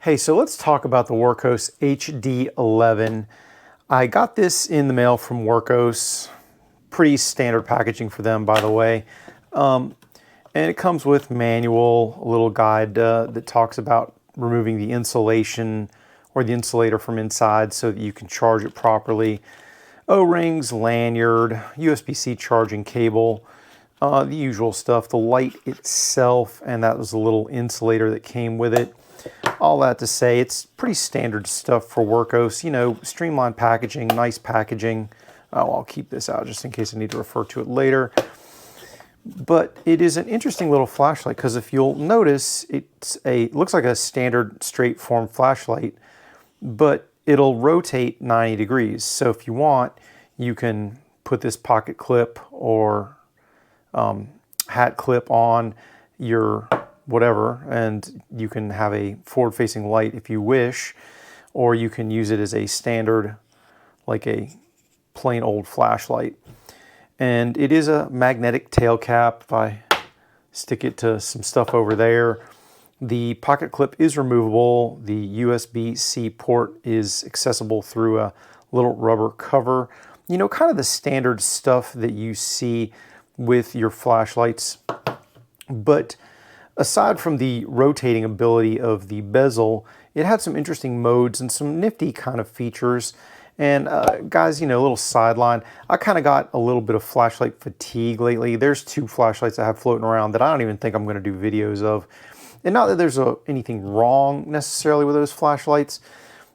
Hey, so let's talk about the Wurkkos HD11. I got this in the mail from Wurkkos. Pretty standard packaging for them, by the way. And it comes with manual, a little guide that talks about removing the insulation or the insulator from inside so that you can charge it properly. O-rings, lanyard, USB-C charging cable, the usual stuff. The light itself, and that was a little insulator that came with it. All that to say, it's pretty standard stuff for Wurkkos. You know, streamlined packaging, nice packaging. Oh, I'll keep this out just in case I need to refer to it later. But it is an interesting little flashlight because if you'll notice, it looks like a standard straight form flashlight, but it'll rotate 90 degrees. So if you want, you can put this pocket clip or hat clip on your whatever, and you can have a forward-facing light if you wish, or you can use it as a standard, like a plain old flashlight. And it is a magnetic tail cap. If I stick it to some stuff over there, the pocket clip is removable. The USB-C port is accessible through a little rubber cover. You know, kind of the standard stuff that you see with your flashlights. But aside from the rotating ability of the bezel, it had some interesting modes and some nifty kind of features. And guys, you know, a little sideline, I kind of got a little bit of flashlight fatigue lately. There's two flashlights I have floating around that I don't even think I'm going to do videos of. And not that there's anything wrong necessarily with those flashlights,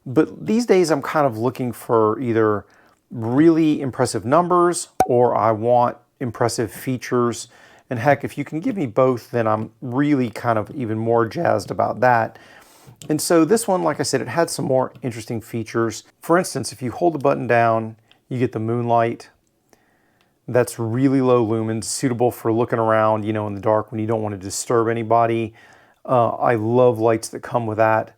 but these days I'm kind of looking for either really impressive numbers or I want impressive features. And heck, if you can give me both, then I'm really kind of even more jazzed about that. And so this one, like I said, it had some more interesting features. For instance, if you hold the button down, you get the moonlight. That's really low lumens, suitable for looking around, you know, in the dark when you don't want to disturb anybody. I love lights that come with that.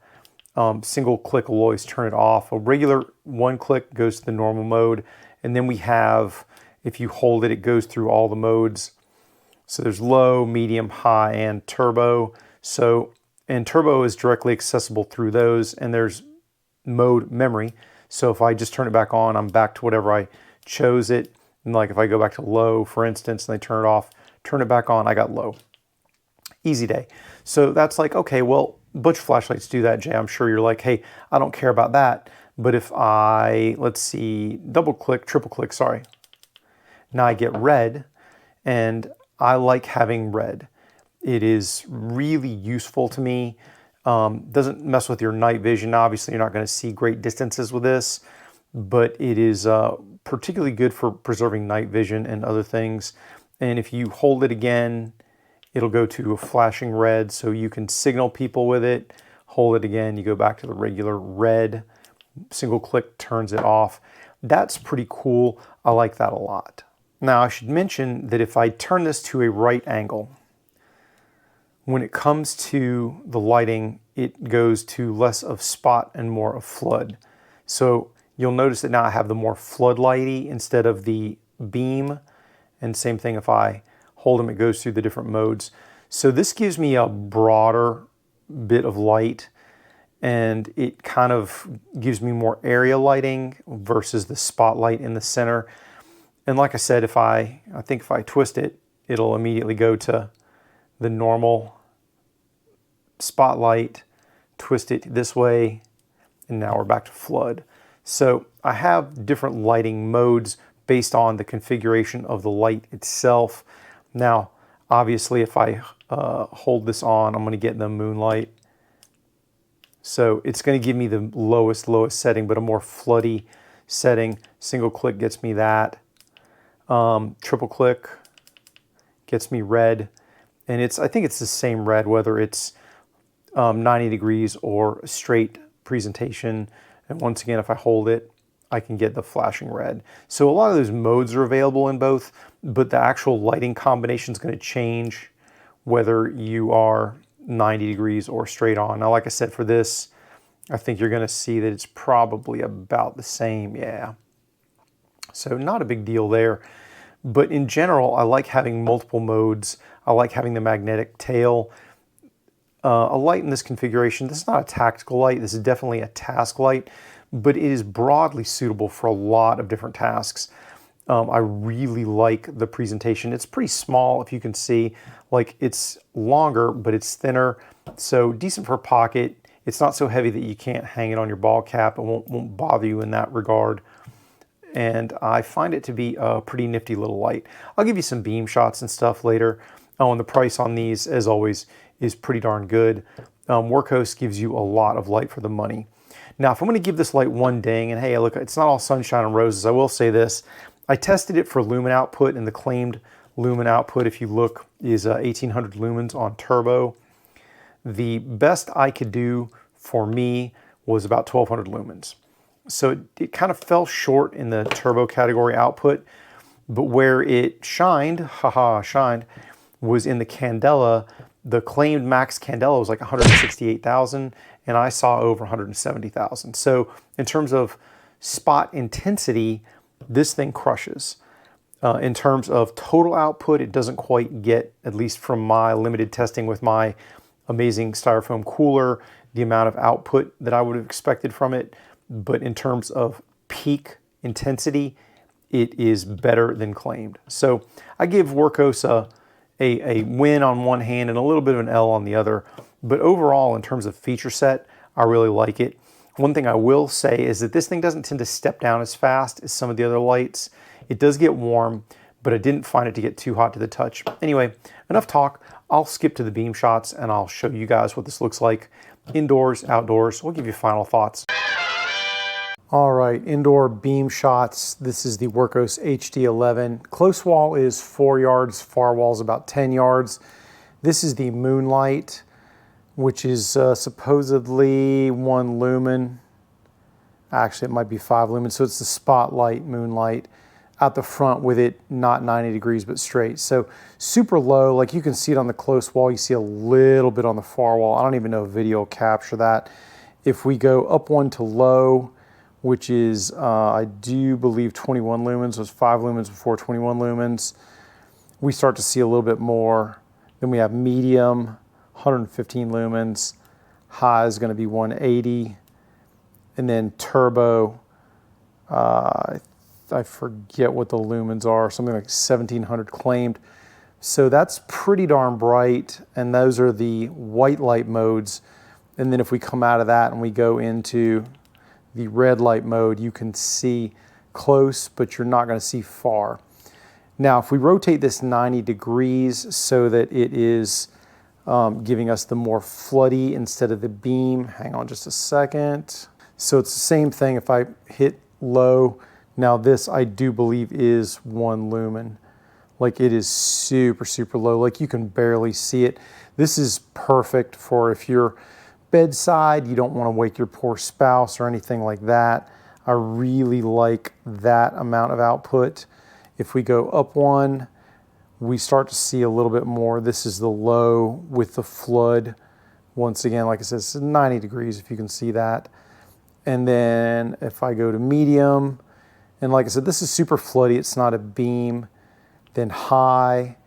Single click will always turn it off. A regular one click goes to the normal mode. And then we have, if you hold it, it goes through all the modes. So there's low, medium, high, and turbo. And turbo is directly accessible through those, and there's mode memory. So if I just turn it back on, I'm back to whatever I chose it. And like if I go back to low, for instance, and I turn it off, turn it back on, I got low. Easy day. So that's like, okay, well, bunch of flashlights do that, Jay. I'm sure you're like, hey, I don't care about that. But if I, let's see, double click, triple click, sorry. Now I get red, and I like having red. It is really useful to me. Doesn't mess with your night vision. Obviously, you're not going to see great distances with this, but it is particularly good for preserving night vision and other things. And if you hold it again, it'll go to a flashing red, so you can signal people with it. Hold it again, you go back to the regular red. Single click turns it off. That's pretty cool. I like that a lot. Now, I should mention that if I turn this to a right angle, when it comes to the lighting, it goes to less of spot and more of flood. So you'll notice that now I have the more floodlighty instead of the beam. And same thing if I hold them, it goes through the different modes. So this gives me a broader bit of light, and it kind of gives me more area lighting versus the spotlight in the center. And like I said, I think if I twist it, it'll immediately go to the normal spotlight, twist it this way, and now we're back to flood. So I have different lighting modes based on the configuration of the light itself. Now, obviously, if I hold this on, I'm going to get the moonlight. So it's going to give me the lowest setting, but a more floody setting. Single click gets me that. Triple click gets me red, and I think it's the same red whether it's 90 degrees or a straight presentation. And once again, if I hold it, I can get the flashing red. So a lot of those modes are available in both, but the actual lighting combination is going to change whether you are 90 degrees or straight on. Now, like I said, for this, I think you're going to see that it's probably about the same, yeah. So not a big deal there. But in general, I like having multiple modes. I like having the magnetic tail. a light in this configuration, this is not a tactical light, this is definitely a task light, but it is broadly suitable for a lot of different tasks. I really like the presentation. It's pretty small, if you can see. Like, it's longer, but it's thinner, so decent for a pocket. It's not so heavy that you can't hang it on your ball cap. It won't bother you in that regard. And I find it to be a pretty nifty little light. I'll give you some beam shots and stuff later. Oh, and the price on these, as always, is pretty darn good. Wurkkos gives you a lot of light for the money. Now, if I'm going to give this light one ding, and hey, look, it's not all sunshine and roses, I will say this. I tested it for lumen output, and the claimed lumen output, if you look, is 1800 lumens on turbo. The best I could do for me was about 1200 lumens. So it kind of fell short in the turbo category output, but where it shined, was in the candela. The claimed max candela was like 168,000, and I saw over 170,000. So in terms of spot intensity, this thing crushes. In terms of total output, it doesn't quite get, at least from my limited testing with my amazing styrofoam cooler, the amount of output that I would have expected from it. But in terms of peak intensity, it is better than claimed. So I give Wurkkos a win on one hand and a little bit of an L on the other. But overall, in terms of feature set, I really like it. One thing I will say is that this thing doesn't tend to step down as fast as some of the other lights. It does get warm, but I didn't find it to get too hot to the touch. Anyway, enough talk. I'll skip to the beam shots and I'll show you guys what this looks like indoors, outdoors. We'll give you final thoughts. All right, indoor beam shots. This is the Wurkkos HD11. Close wall is 4 yards, far wall is about 10 yards. This is the Moonlight, which is supposedly 1 lumen. Actually, it might be 5 lumens, so it's the Spotlight Moonlight out the front with it not 90 degrees but straight. So super low, like you can see it on the close wall. You see a little bit on the far wall. I don't even know if video will capture that. If we go up one to low, which is, I do believe 21 lumens, it was 5 lumens before 21 lumens, we start to see a little bit more. Then we have medium, 115 lumens, high is gonna be 180, and then turbo, I forget what the lumens are, something like 1700 claimed. So that's pretty darn bright, and those are the white light modes. And then if we come out of that and we go into the red light mode, you can see close, but you're not gonna see far. Now, if we rotate this 90 degrees so that it is giving us the more floody instead of the beam, hang on just a second. So it's the same thing if I hit low. Now this, I do believe, is 1 lumen. Like, it is super, super low. Like, you can barely see it. This is perfect for if you're bedside, you don't want to wake your poor spouse or anything like that. I really like that amount of output. If we go up one, we start to see a little bit more. This is the low with the flood. Once again, like I said, it's 90 degrees if you can see that. And then if I go to medium, and like I said, this is super floody, it's not a beam, then high,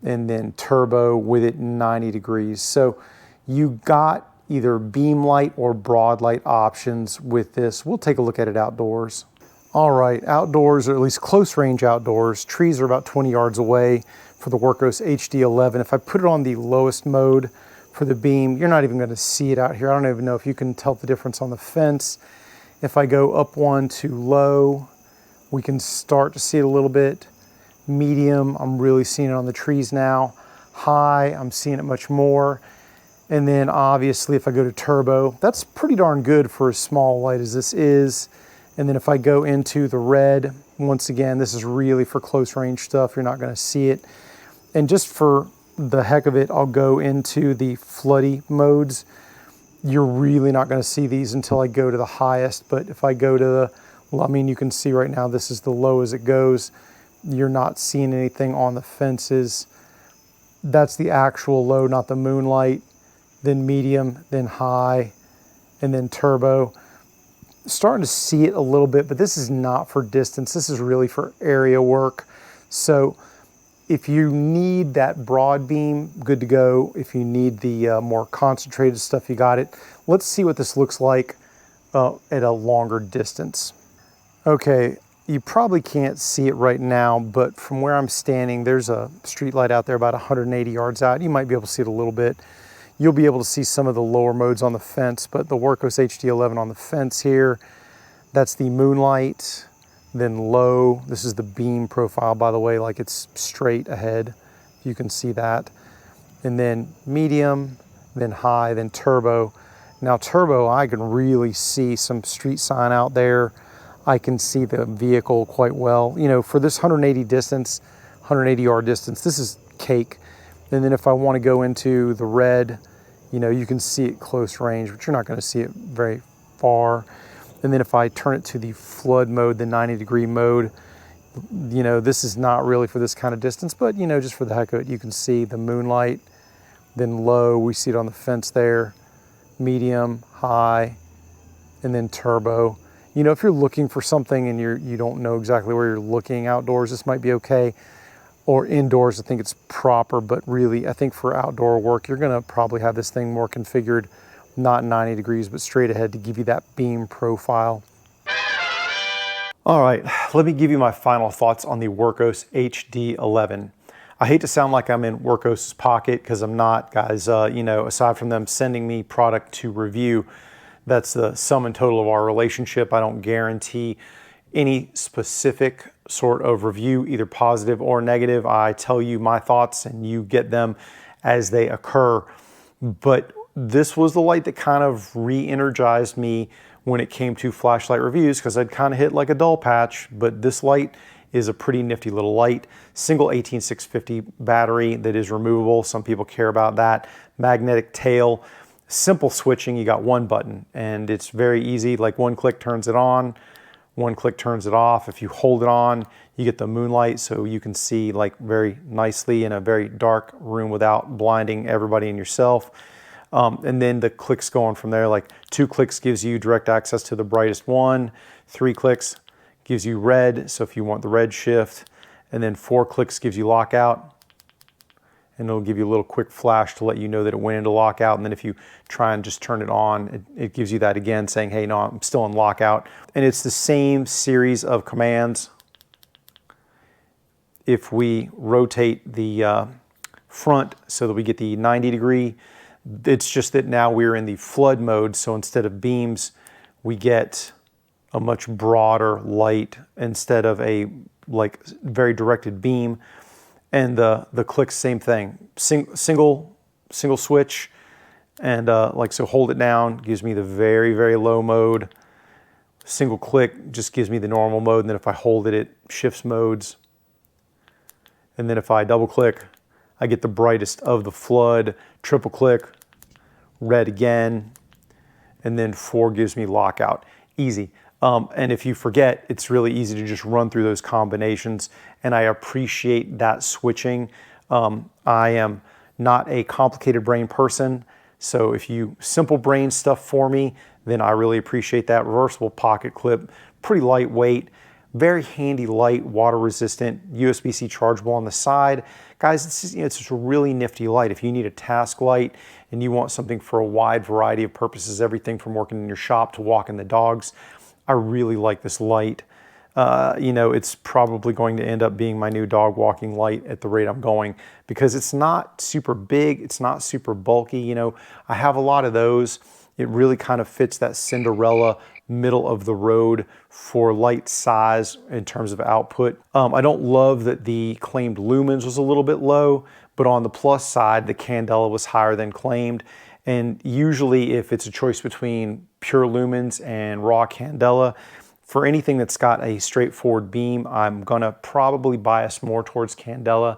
and then turbo with it 90 degrees. So you got either beam light or broad light options with this. We'll take a look at it outdoors. All right, outdoors, or at least close range outdoors, trees are about 20 yards away for the Wurkkos HD11. If I put it on the lowest mode for the beam, you're not even gonna see it out here. I don't even know if you can tell the difference on the fence. If I go up one to low, we can start to see it a little bit. Medium, I'm really seeing it on the trees now. High, I'm seeing it much more. And then obviously if I go to turbo, that's pretty darn good for as small light as this is. And then if I go into the red, once again, this is really for close range stuff. You're not gonna see it. And just for the heck of it, I'll go into the floody modes. You're really not gonna see these until I go to the highest. But if I go to the, well, I mean, you can see right now, this is the low as it goes. You're not seeing anything on the fences. That's the actual low, not the Moonlight. Then medium, then high, and then turbo. Starting to see it a little bit, but this is not for distance. This is really for area work. So if you need that broad beam, good to go. If you need the more concentrated stuff, you got it. Let's see what this looks like at a longer distance. Okay, you probably can't see it right now, but from where I'm standing, there's a street light out there about 180 yards out. You might be able to see it a little bit. You'll be able to see some of the lower modes on the fence, but the Wurkkos HD11 on the fence here, that's the moonlight. Then low, this is the beam profile, by the way, like it's straight ahead. You can see that. And then medium, then high, then turbo. Now turbo, I can really see some street sign out there. I can see the vehicle quite well. You know, for this 180 yard distance, this is cake. And then if I want to go into the red, you know, you can see it close range, but you're not going to see it very far. And then if I turn it to the flood mode, the 90-degree mode, you know, this is not really for this kind of distance, but, you know, just for the heck of it, you can see the moonlight. Then low, we see it on the fence there. Medium, high, and then turbo. You know, if you're looking for something and you don't know exactly where you're looking outdoors, this might be okay. Or indoors, I think it's proper, but really, I think for outdoor work, you're gonna probably have this thing more configured, not 90 degrees, but straight ahead to give you that beam profile. All right, let me give you my final thoughts on the Wurkkos HD11. I hate to sound like I'm in Wurkkos' pocket, because I'm not, guys. You know, aside from them sending me product to review, that's the sum and total of our relationship. I don't guarantee any specific sort of review, either positive or negative. I tell you my thoughts and you get them as they occur. But this was the light that kind of re-energized me when it came to flashlight reviews, because I'd kind of hit like a dull patch. But this light is a pretty nifty little light. Single 18650 battery that is removable. Some people care about that. Magnetic tail. Simple switching. You got one button and it's very easy. Like one click turns it on, one click turns it off. If you hold it on, you get the moonlight, so you can see like very nicely in a very dark room without blinding everybody and yourself. And then the clicks going from there, like 2 clicks gives you direct access to the brightest one, 3 clicks gives you red, so if you want the red shift, and then 4 clicks gives you lockout, and it'll give you a little quick flash to let you know that it went into lockout. And then if you try and just turn it on, it gives you that again saying, hey, no, I'm still in lockout. And it's the same series of commands. If we rotate the front so that we get the 90 degree, it's just that now we're in the flood mode. So instead of beams, we get a much broader light instead of a like very directed beam. And the clicks, same thing, single switch, and like so, hold it down gives me the very, very low mode. Single click just gives me the normal mode, and then if I hold it, it shifts modes. And then if I double click, I get the brightest of the flood. Triple click, red again, and then 4 gives me lockout. Easy. And if you forget, it's really easy to just run through those combinations, and I appreciate that switching. I am not a complicated brain person, so if you simple brain stuff for me, then I really appreciate that. Reversible pocket clip, pretty lightweight, very handy light, water resistant, USB-C chargeable on the side. Guys, it's just a really nifty light. If you need a task light and you want something for a wide variety of purposes, everything from working in your shop to walking the dogs, I really like this light. You know, it's probably going to end up being my new dog walking light at the rate I'm going, because it's not super big, it's not super bulky. You know, I have a lot of those. It really kind of fits that Cinderella middle of the road for light size in terms of output. I don't love that the claimed lumens was a little bit low, but on the plus side, the candela was higher than claimed. And usually if it's a choice between pure lumens and raw candela, for anything that's got a straightforward beam, I'm gonna probably bias more towards candela.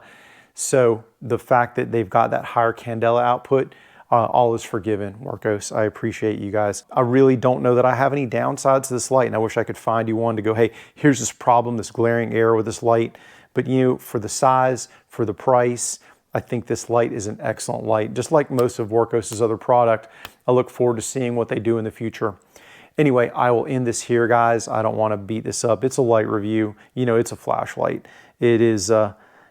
So the fact that they've got that higher candela output, all is forgiven, Wurkkos. I appreciate you guys. I really don't know that I have any downsides to this light, and I wish I could find you one to go, hey, here's this problem, this glaring error with this light. But you know, for the size, for the price, I think this light is an excellent light. Just like most of Wurkkos' other product, I look forward to seeing what they do in the future. Anyway, I will end this here, guys. I don't want to beat this up. It's a light review. You know, it's a flashlight. It is,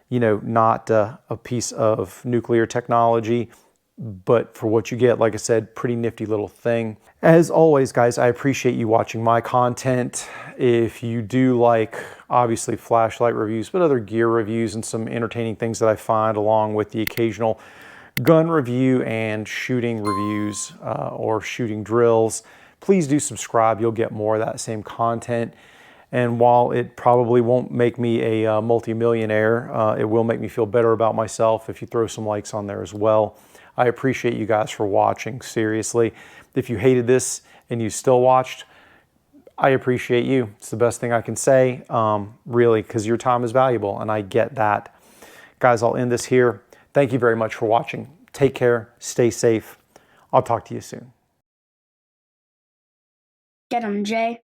you know, not a piece of nuclear technology, but for what you get, like I said, pretty nifty little thing. As always, guys, I appreciate you watching my content. If you do like, obviously, flashlight reviews, but other gear reviews and some entertaining things that I find, along with the occasional gun review and shooting reviews or shooting drills, please do subscribe. You'll get more of that same content. And while it probably won't make me a multi-millionaire, it will make me feel better about myself if you throw some likes on there as well. I appreciate you guys for watching, seriously. If you hated this and you still watched, I appreciate you. It's the best thing I can say, really, because your time is valuable, and I get that. Guys, I'll end this here. Thank you very much for watching. Take care. Stay safe. I'll talk to you soon. Get him, Jay.